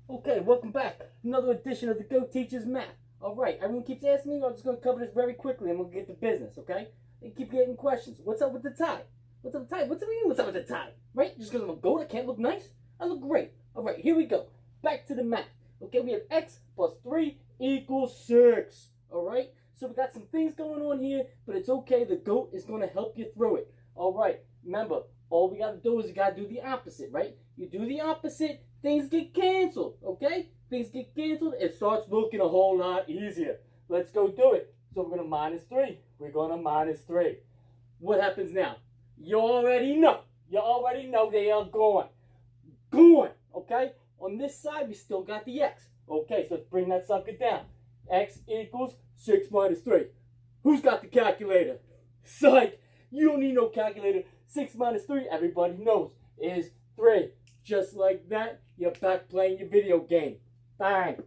Okay, welcome back. Another edition of the Go Teachers Math. Alright, everyone keeps asking me, I'm just going to cover this very quickly and we'll get to business, okay? They keep getting questions. What's up with the tie? What's up with the tie? What's up with the tie? Right? Just because I'm a goat, I can't look nice? I look great. Alright, here we go. Back to the math. Okay, we have x plus 3 equals 6. Alright? So we got some things going on here, but it's okay. The goat is going to help you through it. Alright, remember, all we got to do is you got to do the opposite, right? You do the opposite, things get canceled, okay? Things get canceled, it starts looking a whole lot easier. Let's go do it. So we're going to minus 3. We're going to minus 3. What happens now? You already know. You already know they are gone. Gone, okay? On this side, we still got the x. Okay, so let's bring that sucker down. X equals 6 minus 3. Who's got the calculator? Psych! You don't need no calculator. 6 minus 3, everybody knows, is 3. Just like that, you're back playing your video game. Bang!